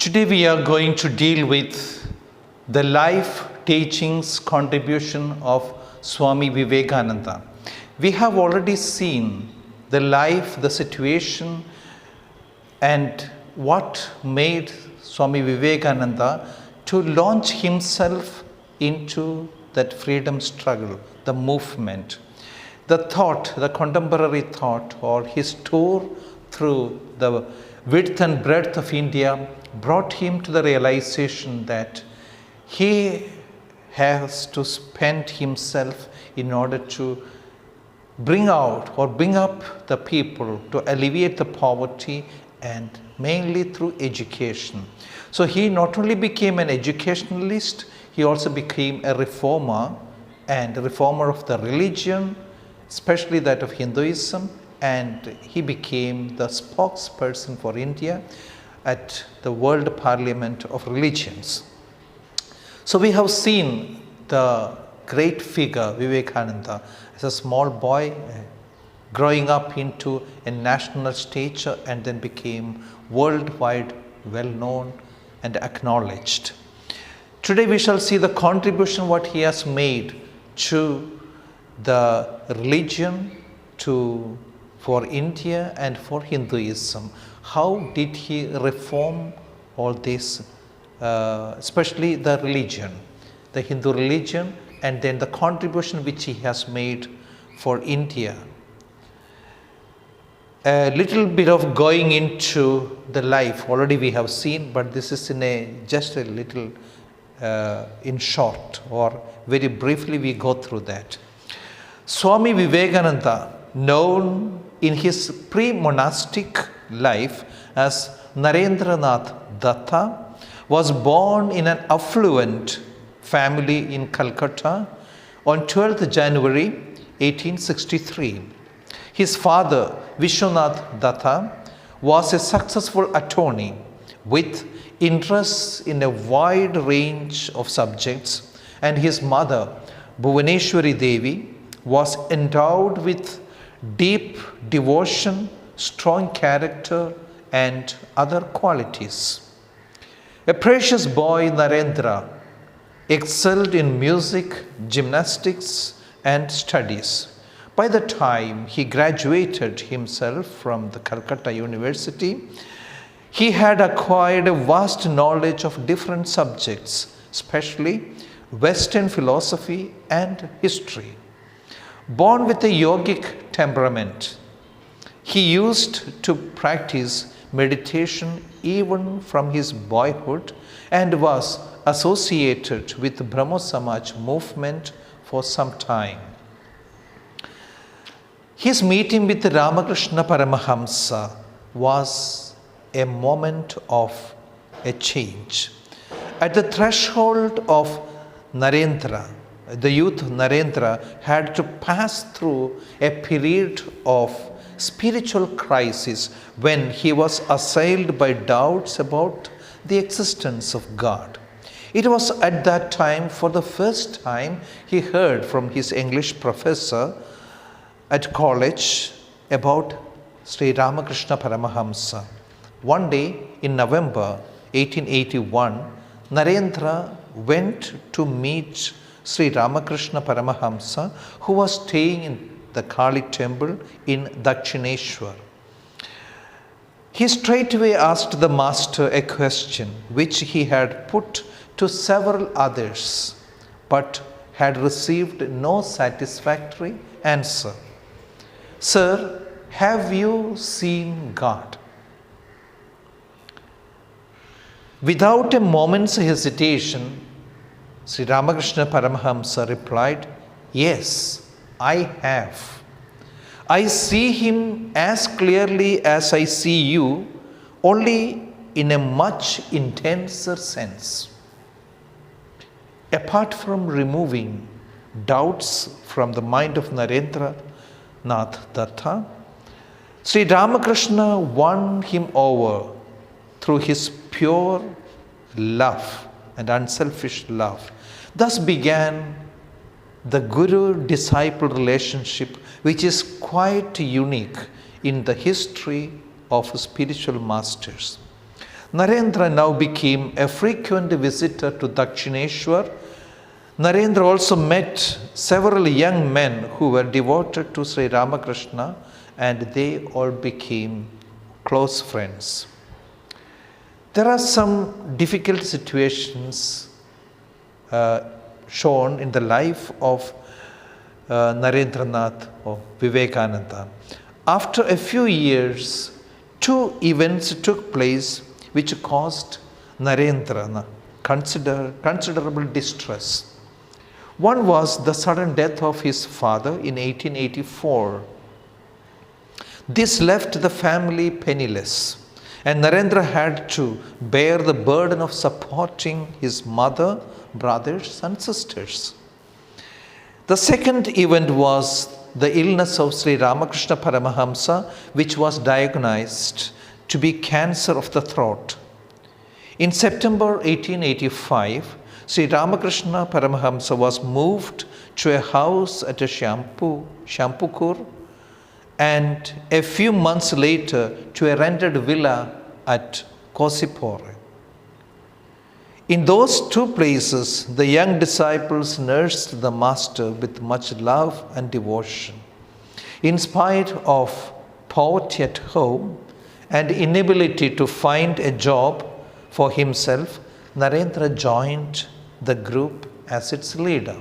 Today we are going to deal with the life teachings contribution of Swami Vivekananda. We have already seen the life, the situation, and what made Swami Vivekananda to launch himself into that freedom struggle, the movement. The thought, the contemporary thought, or his tour through the width and breadth of India brought him to the realization that he has to spend himself in order to bring out or bring up the people, to alleviate the poverty, and mainly through education. So he not only became an educationalist, he also became a reformer, and a reformer of the religion, especially that of Hinduism, and he became the spokesperson for India at the World Parliament of Religions. So we have seen the great figure Vivekananda as a small boy growing up into a national stature and then became worldwide well known and acknowledged. Today we shall see the contribution what he has made to the religion, for India and for Hinduism. How did he reform all this, especially the religion, the Hindu religion, and then the contribution which he has made for India. A little bit of going into the life already we have seen, but this is in just a little in short, or very briefly we go through that. Swami Vivekananda, known in his pre-monastic life as Narendranath Datta, was born in an affluent family in Calcutta on 12th January 1863. His father, Vishwanath Datta, was a successful attorney with interests in a wide range of subjects, and his mother, Bhuvaneshwari Devi, was endowed with deep devotion, strong character, and other qualities. A precious boy, Narendra excelled in music, gymnastics, and studies. By the time he graduated himself from the Calcutta University, he had acquired a vast knowledge of different subjects, especially Western philosophy and history. Born with a yogic temperament, he used to practice meditation even from his boyhood and was associated with the Brahmo Samaj movement for some time. His meeting with Ramakrishna Paramahamsa was a moment of a change. At the threshold of Narendra, the youth Narendra had to pass through a period of spiritual crisis when he was assailed by doubts about the existence of God. It was at that time, for the first time, he heard from his English professor at college about Sri Ramakrishna Paramahamsa. One day in November 1881, Narendra went to meet Sri Ramakrishna Paramahamsa, who was staying in the Kali temple in Dakshineshwar. He straightway asked the master a question which he had put to several others, but had received no satisfactory answer. Sir, have you seen God? Without a moment's hesitation, Sri Ramakrishna Paramahamsa replied, yes, I have. I see him as clearly as I see you, only in a much intenser sense. Apart from removing doubts from the mind of Narendra Nath Datta, Sri Ramakrishna won him over through his pure love and unselfish love. Thus began the guru-disciple relationship, which is quite unique in the history of spiritual masters. Narendra now became a frequent visitor to Dakshineshwar. Narendra also met several young men who were devoted to Sri Ramakrishna, and they all became close friends. There are some difficult situations shown in the life of Narendranath or Vivekananda. After a few years, two events took place which caused Narendra considerable distress. One was the sudden death of his father in 1884. This left the family penniless, and Narendra had to bear the burden of supporting his mother, brothers, and sisters. The second event was the illness of Sri Ramakrishna Paramahamsa, which was diagnosed to be cancer of the throat. In September 1885, Sri Ramakrishna Paramahamsa was moved to a house at a Shampukur, and a few months later to a rented villa at Kosipore. In those two places, the young disciples nursed the master with much love and devotion. In spite of poverty at home and inability to find a job for himself, Narendra joined the group as its leader.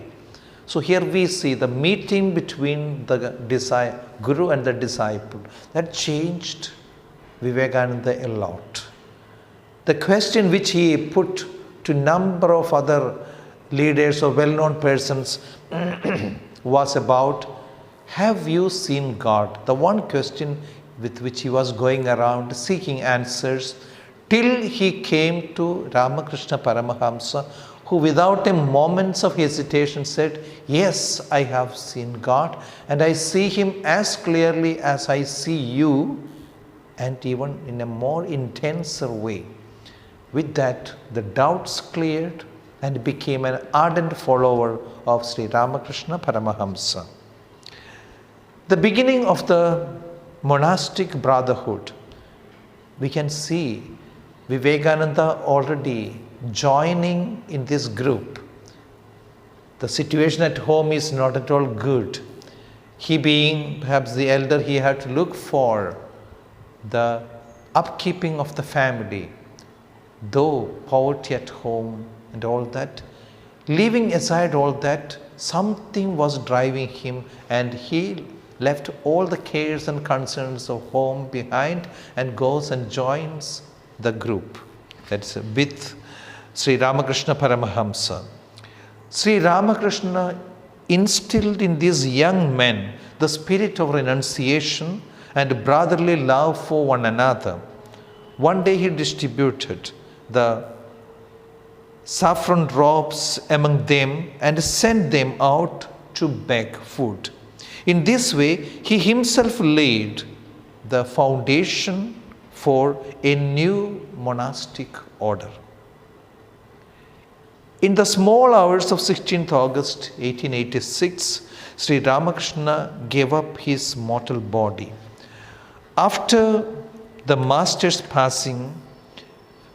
So here we see the meeting between the Guru and the disciple. That changed Vivekananda a lot. The question which he put to number of other leaders or well-known persons was about, have you seen God? The one question with which he was going around seeking answers, till he came to Ramakrishna Paramahamsa, who without a moment of hesitation said, yes, I have seen God, and I see him as clearly as I see you, and even in a more intenser way. With that, the doubts cleared and became an ardent follower of Sri Ramakrishna Paramahamsa. The beginning of the monastic brotherhood, we can see Vivekananda already joining in this group. The situation at home is not at all good. He being perhaps the elder, he had to look for the upkeeping of the family, though poverty at home and all that. Leaving aside all that, something was driving him, and he left all the cares and concerns of home behind and goes and joins the group. That's with Sri Ramakrishna Paramahamsa. Sri Ramakrishna instilled in these young men the spirit of renunciation and brotherly love for one another. One day he distributed the saffron drops among them and sent them out to beg food. In this way, he himself laid the foundation for a new monastic order. In the small hours of 16th August 1886, Sri Ramakrishna gave up his mortal body. After the master's passing,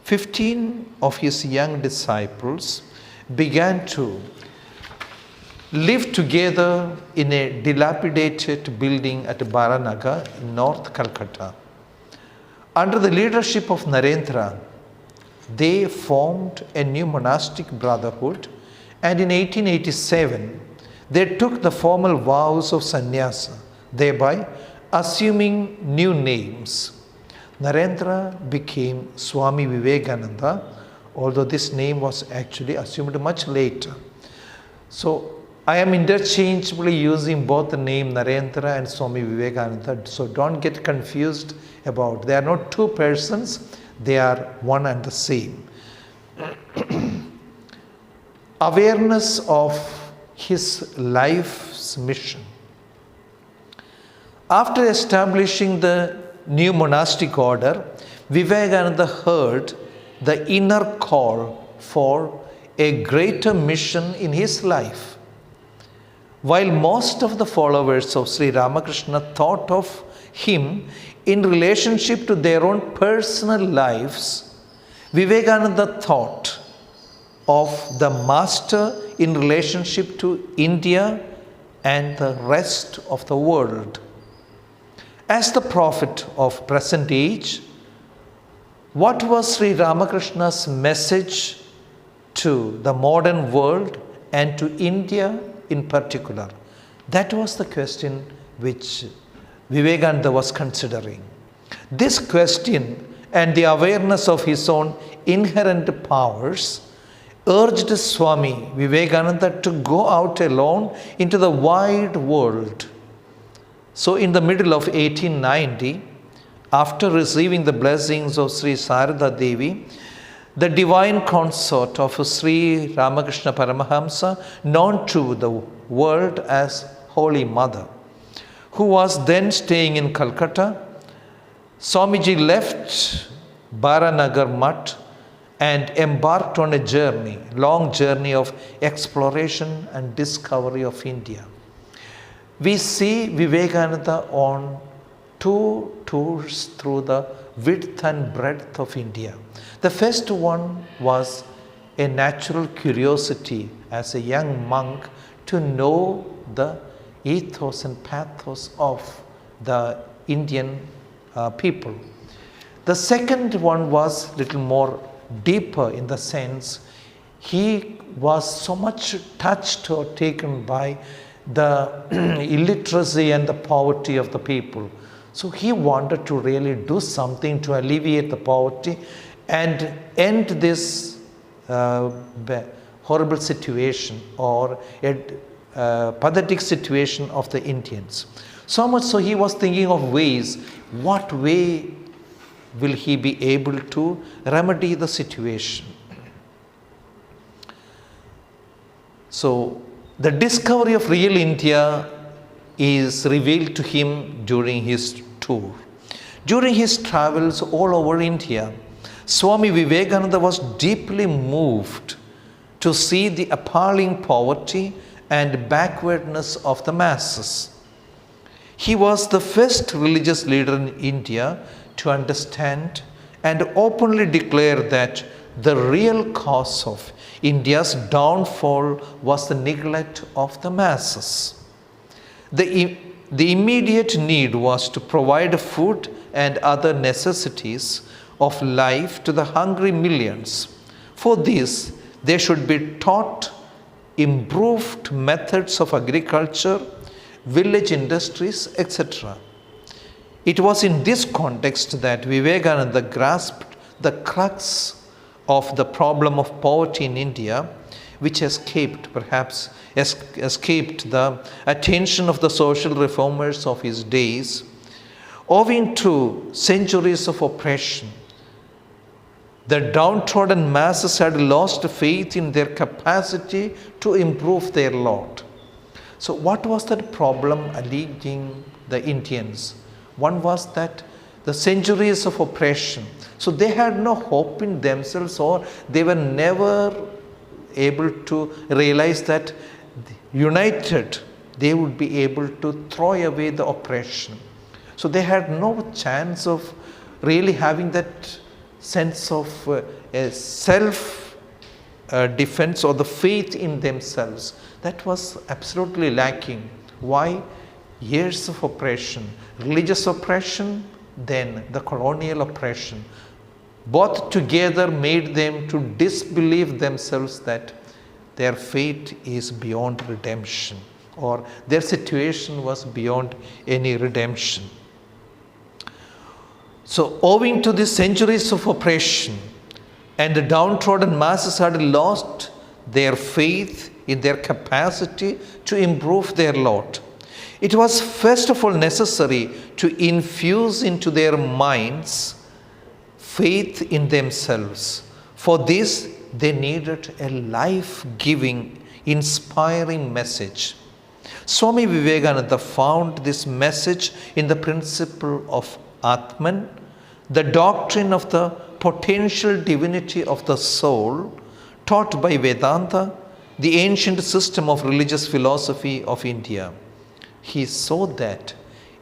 15 of his young disciples began to live together in a dilapidated building at Baranagar in North Calcutta. Under the leadership of Narendra, they formed a new monastic brotherhood, and in 1887, they took the formal vows of sannyasa, thereby assuming new names. Narendra became Swami Vivekananda, although this name was actually assumed much later. So I am interchangeably using both the name Narendra and Swami Vivekananda, so don't get confused about. They are not two persons, they are one and the same. Awareness of his life's mission. After establishing the new monastic order, Vivekananda heard the inner call for a greater mission in his life. While most of the followers of Sri Ramakrishna thought of him in relationship to their own personal lives, Vivekananda thought of the master in relationship to India and the rest of the world. As the prophet of present age, what was Sri Ramakrishna's message to the modern world and to India in particular? That was the question which Vivekananda was considering. This question and the awareness of his own inherent powers urged Swami Vivekananda to go out alone into the wide world. So in the middle of 1890, after receiving the blessings of Sri Sarada Devi, the divine consort of Sri Ramakrishna Paramahamsa, known to the world as Holy Mother, who was then staying in Calcutta, Swamiji left Baranagar Mutt and embarked on a journey, long journey of exploration and discovery of India. We see Vivekananda on 2 tours through the width and breadth of India. The first one was a natural curiosity as a young monk to know the ethos and pathos of the Indian people. The second one was little more deeper in the sense he was so much touched or taken by the illiteracy and the poverty of the people. So he wanted to really do something to alleviate the poverty and end this horrible situation or a pathetic situation of the Indians. So much so he was thinking of ways, what way will he be able to remedy the situation? So the discovery of real India is revealed to him during his tour. During his travels all over India, Swami Vivekananda was deeply moved to see the appalling poverty and backwardness of the masses. He was the first religious leader in India to understand and openly declare that the real cause of India's downfall was the neglect of the masses. The immediate need was to provide food and other necessities of life to the hungry millions. For this, they should be taught improved methods of agriculture, village industries, etc. It was in this context that Vivekananda grasped the crux of the problem of poverty in India, which escaped the attention of the social reformers of his days, owing to centuries of oppression. The downtrodden masses had lost faith in their capacity to improve their lot. So what was that problem alleging the Indians? One was that the centuries of oppression. So they had no hope in themselves, or they were never able to realize that united they would be able to throw away the oppression. So they had no chance of really having that sense of self defense or the faith in themselves. That was absolutely lacking. Why? Years of oppression, religious oppression, then the colonial oppression. Both together made them to disbelieve themselves that their fate is beyond redemption, or their situation was beyond any redemption. So owing to the centuries of oppression, and the downtrodden masses had lost their faith in their capacity to improve their lot. It was first of all necessary to infuse into their minds faith in themselves. For this, they needed a life-giving, inspiring message. Swami Vivekananda found this message in the principle of Atman, the doctrine of the potential divinity of the soul, taught by Vedanta, the ancient system of religious philosophy of India. He saw that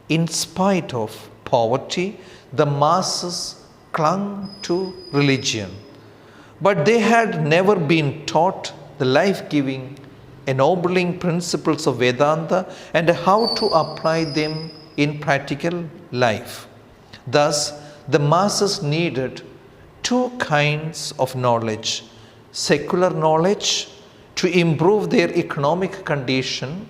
in spite of poverty, the masses clung to religion. but they had never been taught the life-giving, ennobling principles of Vedanta and how to apply them in practical life. Thus, the masses needed two kinds of knowledge: secular knowledge to improve their economic condition,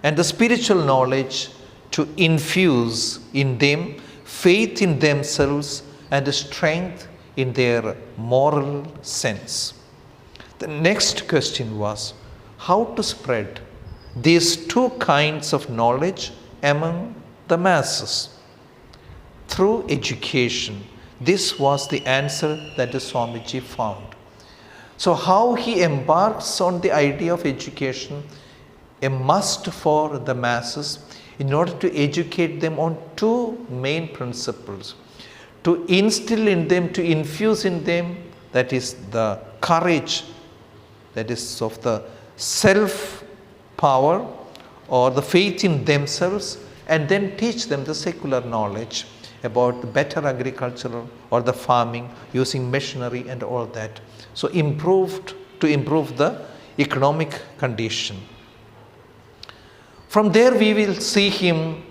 and the spiritual knowledge to infuse in them faith in themselves and strength in their moral sense. The next question was how to spread these two kinds of knowledge among the masses. Through education. This was the answer that the Swamiji found. So how he embarks on the idea of education, a must for the masses, in order to educate them on two main principles: to instill in them, to infuse in them, that is the courage, that is of the self power or the faith in themselves, and then teach them the secular knowledge about the better agricultural or the farming using machinery and all that. So to improve the economic condition. From there we will see him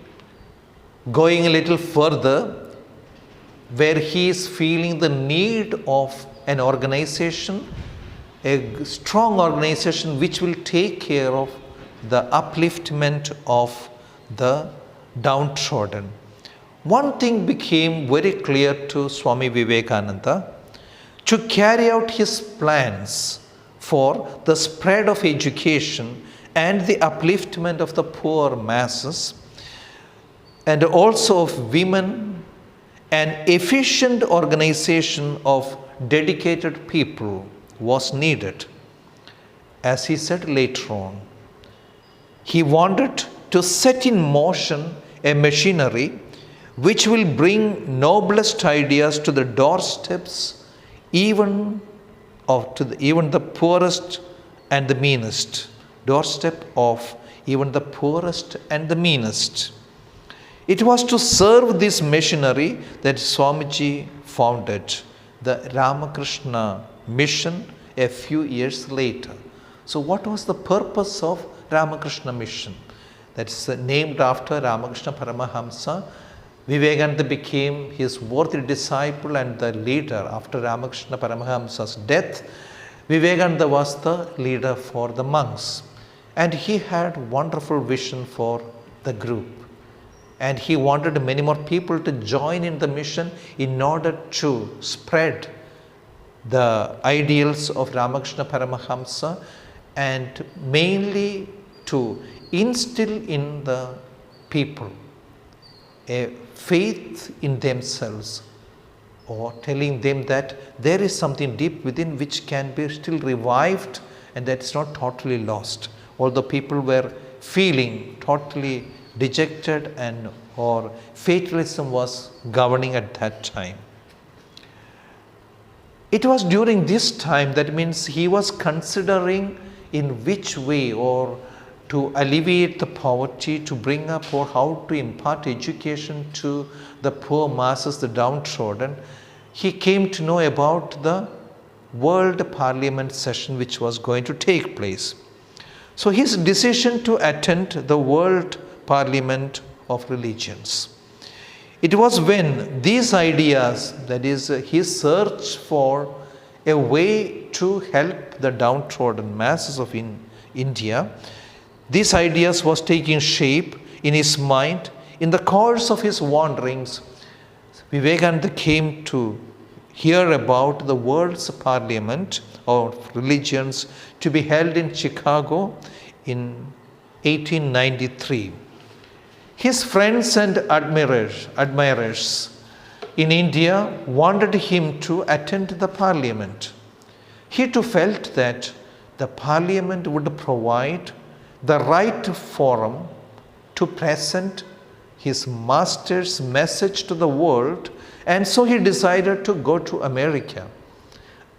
going a little further, where he is feeling the need of an organization, a strong organization which will take care of the upliftment of the downtrodden. One thing became very clear to Swami Vivekananda: to carry out his plans for the spread of education and the upliftment of the poor masses, and also of women, an efficient organization of dedicated people was needed. As he said later on, he wanted to set in motion a machinery which will bring noblest ideas to the doorsteps, even the poorest and the meanest. Doorstep of even the poorest and the meanest. It was to serve this machinery that Swamiji founded the Ramakrishna mission a few years later. So what was the purpose of Ramakrishna mission? That is named after Ramakrishna Paramahamsa. Vivekananda became his worthy disciple and the leader after Ramakrishna Paramahamsa's death. Vivekananda was the leader for the monks, and he had wonderful vision for the group, and he wanted many more people to join in the mission in order to spread the ideals of Ramakrishna Paramahamsa, and mainly to instill in the people a faith in themselves, or telling them that there is something deep within which can be still revived and that is not totally lost. Although people were feeling totally dejected and or fatalism was governing at that time. It was during this time, that means he was considering in which way or to alleviate the poverty, to bring up or how to impart education to the poor masses, the downtrodden. He came to know about the World Parliament session which was going to take place. So his decision to attend the World Parliament of Religions. It was when these ideas, that is his search for a way to help the downtrodden masses of India, these ideas was taking shape in his mind. In the course of his wanderings, Vivekananda came to hear about the World's Parliament of Religions to be held in Chicago in 1893. His friends and admirers in India wanted him to attend the parliament. He too felt that the parliament would provide the right forum to present his master's message to the world, and so he decided to go to America.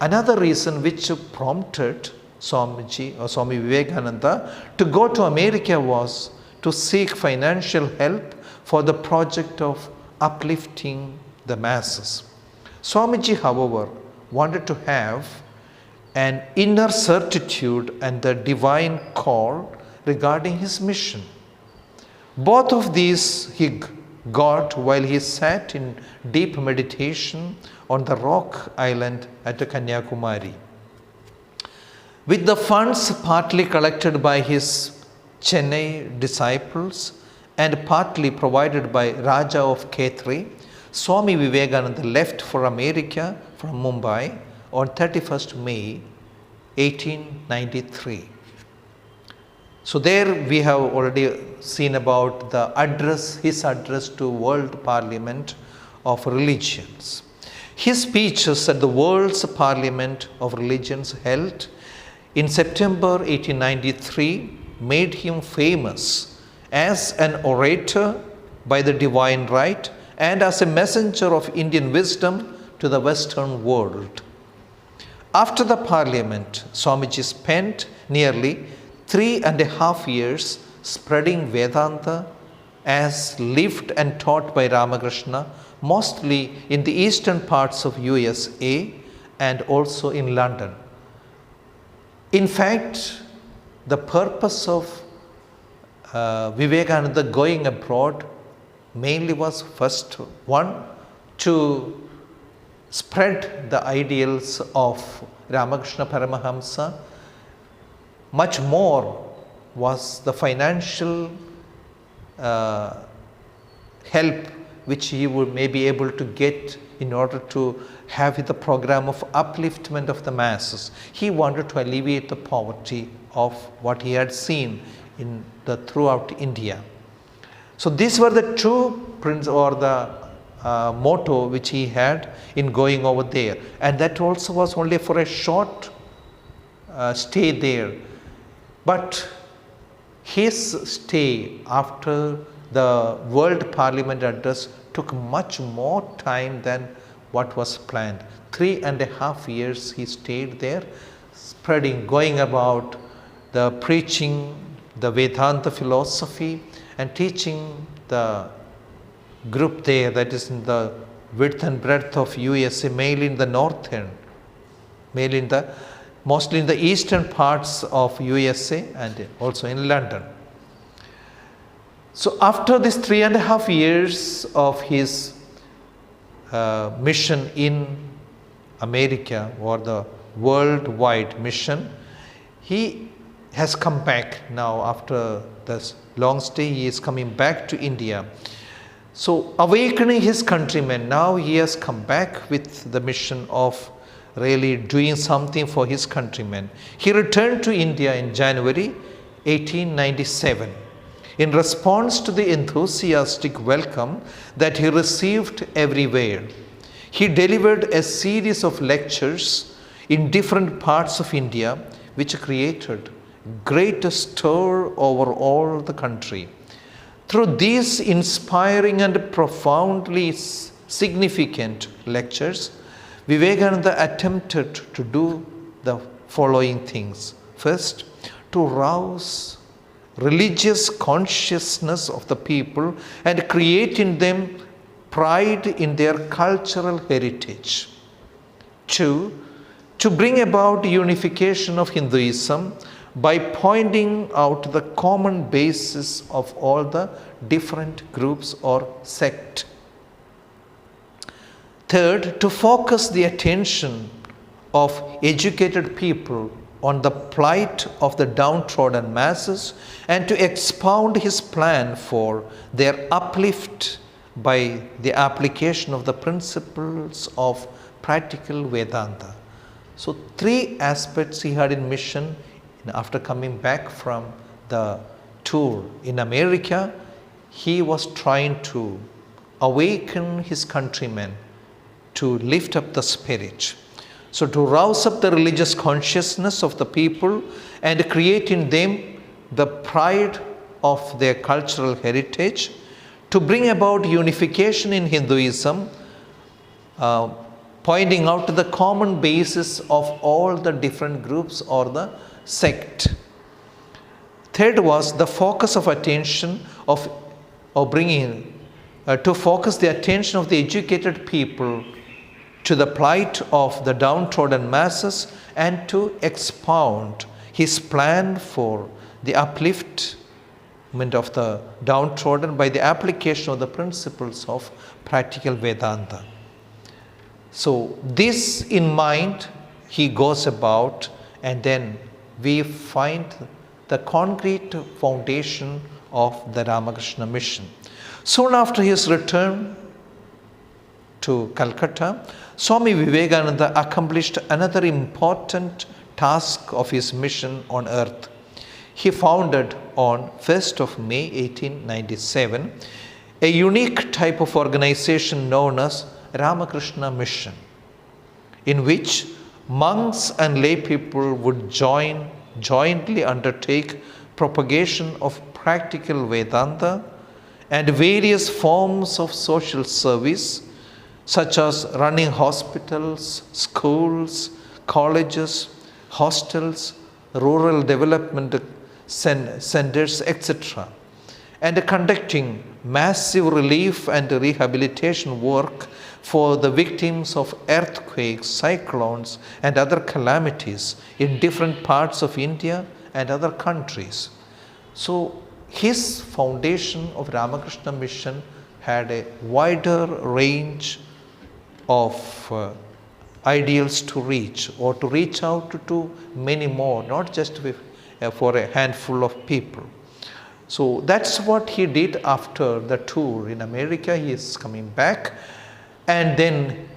Another reason which prompted Swami Vivekananda to go to America was to seek financial help for the project of uplifting the masses. Swamiji, however, wanted to have an inner certitude and the divine call regarding his mission. Both of these he got while he sat in deep meditation on the rock island at Kanyakumari. With the funds partly collected by his Chennai disciples and partly provided by Raja of Khetri, Swami Vivekananda left for America from Mumbai on 31st May 1893. So there we have already seen about the address, his address to World Parliament of Religions. His speeches at the World's Parliament of Religions held in September 1893 made him famous as an orator by the divine right and as a messenger of Indian wisdom to the Western world. After the Parliament, Swamiji spent nearly 3.5 years spreading Vedanta as lived and taught by Ramakrishna, mostly in the eastern parts of USA and also in London. In fact, the purpose of Vivekananda going abroad mainly was first one, to spread the ideals of Ramakrishna Paramahamsa. Much more was the financial help which he would may be able to get in order to have the program of upliftment of the masses. He wanted to alleviate the poverty of what he had seen in throughout India. So these were the two motto which he had in going over there, and that also was only for a short stay there. But his stay after the World Parliament address took much more time than what was planned. 3.5 years he stayed there, spreading, going about the preaching the Vedanta philosophy and teaching the group there, that is in the width and breadth of USA, mainly in the northern, mostly in the eastern parts of USA and also in London. So after this 3.5 years of his mission in America, or the worldwide mission, he has come back now. After this long stay, he is coming back to India. So awakening his countrymen, now he has come back with the mission of really doing something for his countrymen. He returned to India in January 1897. In response to the enthusiastic welcome that he received everywhere, he delivered a series of lectures in different parts of India, which created great stir over all the country. Through these inspiring and profoundly significant lectures, Vivekananda attempted to do the following things. First, to rouse religious consciousness of the people and create in them pride in their cultural heritage. Two, to bring about unification of Hinduism by pointing out the common basis of all the different groups or sect. Third, to focus the attention of educated people on the plight of the downtrodden masses and to expound his plan for their uplift by the application of the principles of practical Vedanta. So 3 aspects he had in mission. After coming back from the tour in America, he was trying to awaken his countrymen to lift up the spirit. So to rouse up the religious consciousness of the people and create in them the pride of their cultural heritage, to bring about unification in Hinduism, pointing out the common basis of all the different groups or the sect. Third was the focus of attention of bringing to focus the attention of the educated people to the plight of the downtrodden masses and to expound his plan for the upliftment of the downtrodden by the application of the principles of practical Vedanta. So this in mind, he goes about, and then we find the concrete foundation of the Ramakrishna mission. Soon after his return to Calcutta, Swami Vivekananda accomplished another important task of his mission on earth. He founded on 1st of May 1897 a unique type of organization known as Ramakrishna Mission, in which monks and lay people would jointly undertake propagation of practical Vedanta and various forms of social service, such as running hospitals, schools, colleges, hostels, rural development centers, etc., and conducting massive relief and rehabilitation work for the victims of earthquakes, cyclones, and other calamities in different parts of India and other countries. So his foundation of Ramakrishna Mission had a wider range of ideals to reach, or to reach out to many more, not just for a handful of people. So that's what he did after the tour in America. He is coming back, and then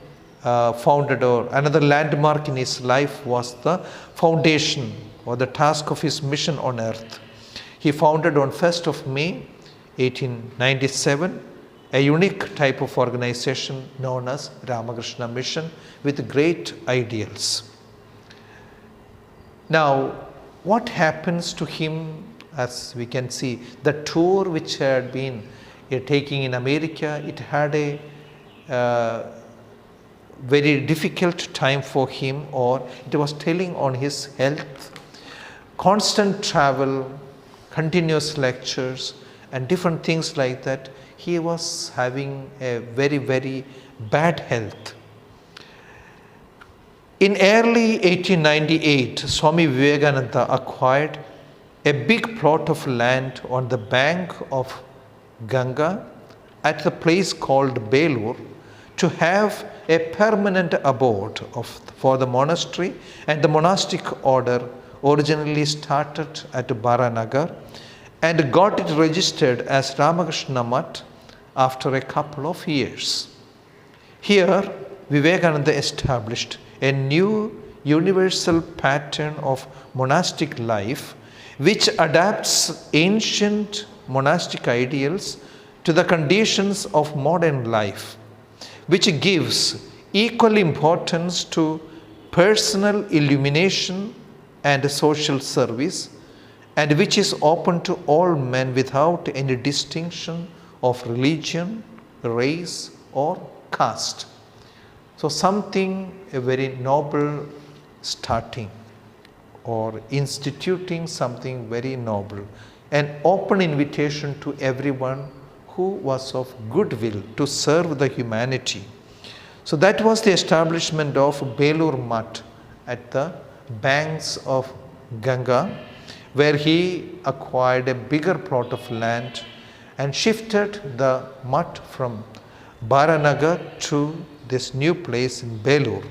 founded, or another landmark in his life was the foundation or the task of his mission on earth. He founded on 1st of May 1897 a unique type of organization known as Ramakrishna Mission with great ideals. Now, what happens to him? As we can see, the tour which had been taking in America, it had a very difficult time for him, or it was telling on his health. Constant travel, continuous lectures, and different things like that. He was having a very, very bad health. In early 1898, Swami Vivekananda acquired a big plot of land on the bank of Ganga at the place called Belur to have a permanent abode for the monastery and the monastic order originally started at Baranagar, and got it registered as Ramakrishna Mutt after a couple of years. Here, Vivekananda established a new universal pattern of monastic life which adapts ancient monastic ideals to the conditions of modern life, which gives equal importance to personal illumination and social service, and which is open to all men without any distinction of religion, race, or caste. So something, a very noble starting, or instituting something very noble, an open invitation to everyone who was of goodwill to serve the humanity. So that was the establishment of Belur Mutt at the banks of Ganga, where he acquired a bigger plot of land and shifted the mutt from Baranagar to this new place in Belur.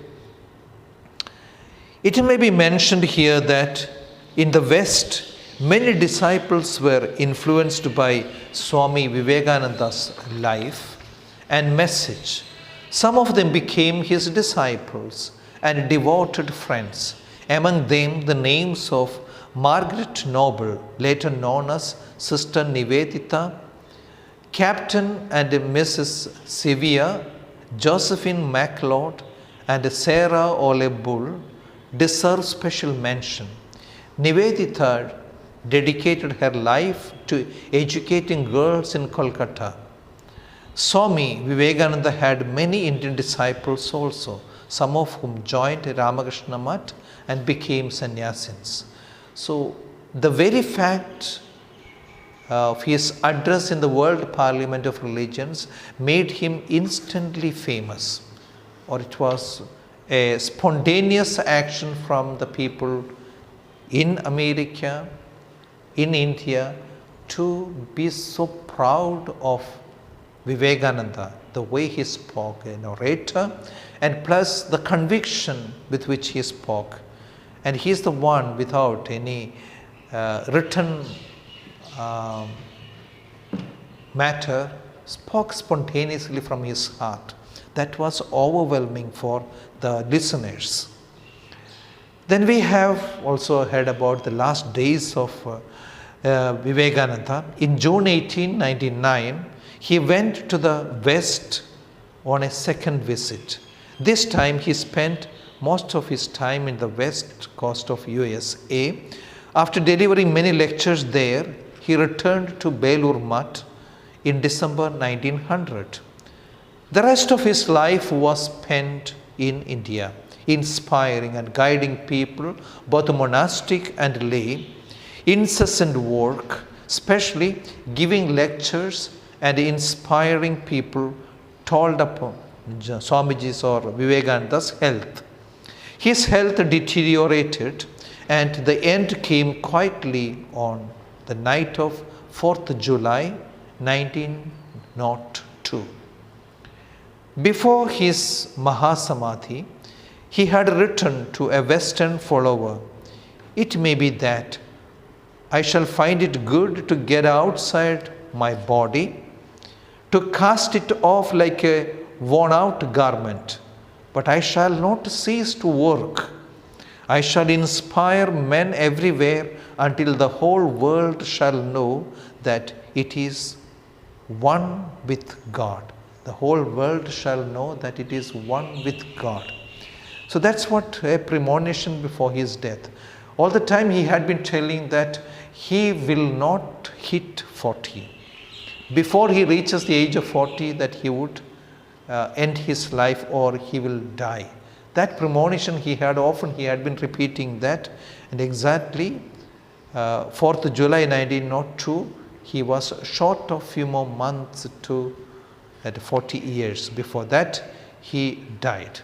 It may be mentioned here that in the West, many disciples were influenced by Swami Vivekananda's life and message. Some of them became his disciples and devoted friends. Among them, the names of Margaret Noble, later known as Sister Nivedita, Captain and Mrs. Sevilla, Josephine MacLeod, and Sarah Ole Bull deserve special mention. Nivedita dedicated her life to educating girls in Kolkata. Swami Vivekananda had many Indian disciples also, some of whom joined Ramakrishna Mutt and became sannyasins. So the very fact of his address in the World Parliament of Religions made him instantly famous. or it was a spontaneous action from the people in America, in India, to be so proud of Vivekananda, the way he spoke, an orator, and plus the conviction with which he spoke. And he is the one without any written matter, spoke spontaneously from his heart. That was overwhelming for the listeners. Then we have also heard about the last days of Vivekananda. In June 1899, he went to the West on a second visit. This time he spent most of his time in the west coast of USA. After delivering many lectures there, he returned to Belur Mutt in December 1900. The rest of his life was spent in India, inspiring and guiding people, both monastic and lay, incessant work, especially giving lectures and inspiring people told upon Swamiji's or Vivekananda's health. His health deteriorated and the end came quietly on the night of 4th July 1902. Before his Mahasamadhi, he had written to a Western follower, "It may be that I shall find it good to get outside my body, to cast it off like a worn-out garment, but I shall not cease to work. I shall inspire men everywhere until the whole world shall know that it is one with God." The whole world shall know that it is one with God. So that's what a premonition before his death. All the time he had been telling that he will not hit 40. Before he reaches the age of 40, that he would end his life or he will die. That premonition he had been repeating that, and exactly 4th July 1902, he was short of few more months to at 40 years. Before that, he died.